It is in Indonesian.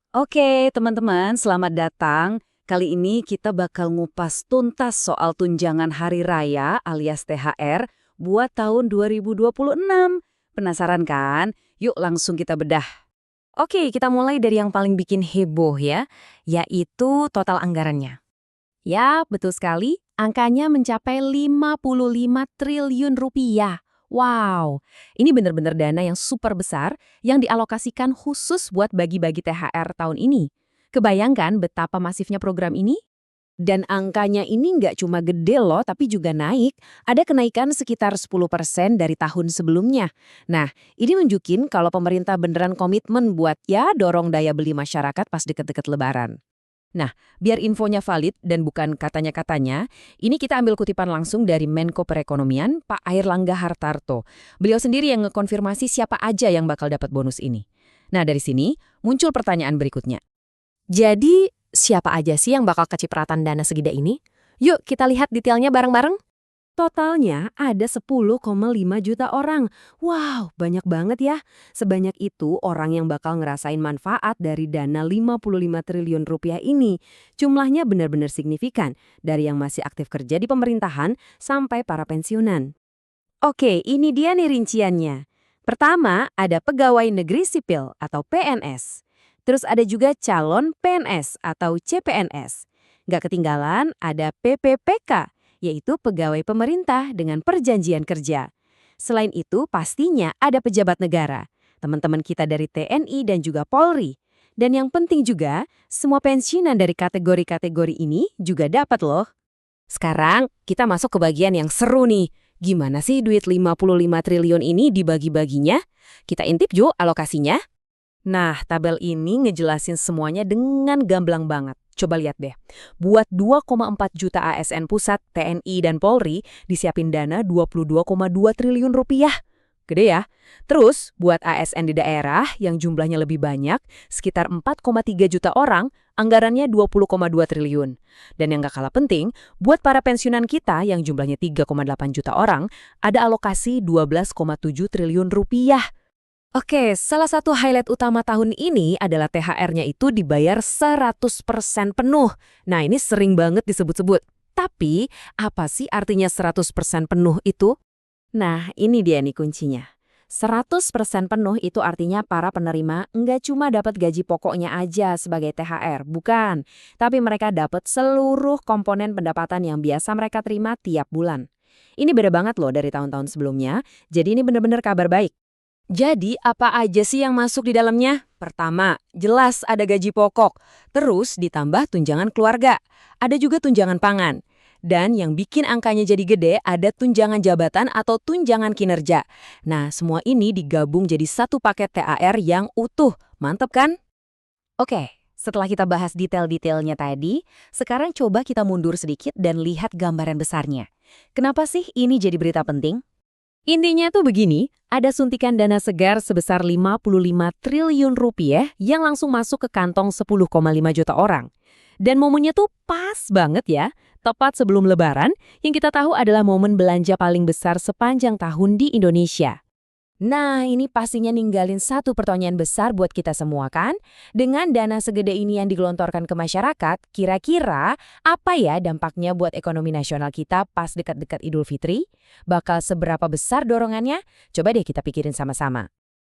Oke, teman-teman, selamat datang. Kali ini kita bakal ngupas tuntas soal tunjangan hari raya alias THR buat tahun 2026. Penasaran kan? Yuk langsung kita bedah. Oke, kita mulai dari yang paling bikin heboh ya, yaitu total anggarannya. Ya, betul sekali, angkanya mencapai 55 triliun rupiah. Wow, ini benar-benar dana yang super besar yang dialokasikan khusus buat bagi-bagi THR tahun ini. Kebayangkan betapa masifnya program ini? Dan angkanya ini nggak cuma gede loh, tapi juga naik. Ada kenaikan sekitar 10% dari tahun sebelumnya. Nah, ini nunjukin kalau pemerintah beneran komitmen buat ya dorong daya beli masyarakat pas deket-deket Lebaran. Nah, biar infonya valid dan bukan katanya-katanya, ini kita ambil kutipan langsung dari Menko Perekonomian, Pak Airlangga Hartarto. Beliau sendiri yang ngekonfirmasi siapa aja yang bakal dapat bonus ini. Nah, dari sini muncul pertanyaan berikutnya. Jadi, siapa aja sih yang bakal kecipratan dana segede ini? Yuk, kita lihat detailnya bareng-bareng. Totalnya ada 10,5 juta orang. Wow, banyak banget ya. Sebanyak itu orang yang bakal ngerasain manfaat dari dana 55 triliun rupiah ini. Jumlahnya benar-benar signifikan, dari yang masih aktif kerja di pemerintahan sampai para pensiunan. Oke, ini dia nih rinciannya. Pertama, ada pegawai negeri sipil atau PNS. Terus ada juga calon PNS atau CPNS. Nggak ketinggalan ada PPPK, yaitu pegawai pemerintah dengan perjanjian kerja. Selain itu, pastinya ada pejabat negara, teman-teman kita dari TNI dan juga Polri. Dan yang penting juga, semua pensiunan dari kategori-kategori ini juga dapat loh. Sekarang kita masuk ke bagian yang seru nih. Gimana sih duit 55 triliun ini dibagi-baginya? Kita intip yuk alokasinya. Nah, tabel ini ngejelasin semuanya dengan gamblang banget. Coba lihat deh. Buat 2,4 juta ASN pusat, TNI, dan Polri disiapin dana 22,2 triliun rupiah. Gede ya. Terus, buat ASN di daerah yang jumlahnya lebih banyak, sekitar 4,3 juta orang, anggarannya 20,2 triliun. Dan yang gak kalah penting, buat para pensiunan kita yang jumlahnya 3,8 juta orang, ada alokasi 12,7 triliun rupiah. Oke, salah satu highlight utama tahun ini adalah THR-nya itu dibayar 100% penuh. Nah, ini sering banget disebut-sebut. Tapi, apa sih artinya 100% penuh itu? Nah, ini dia nih kuncinya. 100% penuh itu artinya para penerima nggak cuma dapat gaji pokoknya aja sebagai THR, bukan. Tapi mereka dapat seluruh komponen pendapatan yang biasa mereka terima tiap bulan. Ini beda banget loh dari tahun-tahun sebelumnya, jadi ini benar-benar kabar baik. Jadi, apa aja sih yang masuk di dalamnya? Pertama, jelas ada gaji pokok. Terus ditambah tunjangan keluarga. Ada juga tunjangan pangan. Dan yang bikin angkanya jadi gede ada tunjangan jabatan atau tunjangan kinerja. Nah, semua ini digabung jadi satu paket THR yang utuh. Mantep kan? Oke, setelah kita bahas detail-detailnya tadi, sekarang coba kita mundur sedikit dan lihat gambaran besarnya. Kenapa sih ini jadi berita penting? Intinya tuh begini, ada suntikan dana segar sebesar 55 triliun rupiah yang langsung masuk ke kantong 10,5 juta orang. Dan momennya tuh pas banget ya, tepat sebelum Lebaran, yang kita tahu adalah momen belanja paling besar sepanjang tahun di Indonesia. Nah, ini pastinya ninggalin satu pertanyaan besar buat kita semua kan? Dengan dana segede ini yang digelontorkan ke masyarakat, kira-kira apa ya dampaknya buat ekonomi nasional kita pas dekat-dekat Idul Fitri? Bakal seberapa besar dorongannya? Coba deh kita pikirin sama-sama.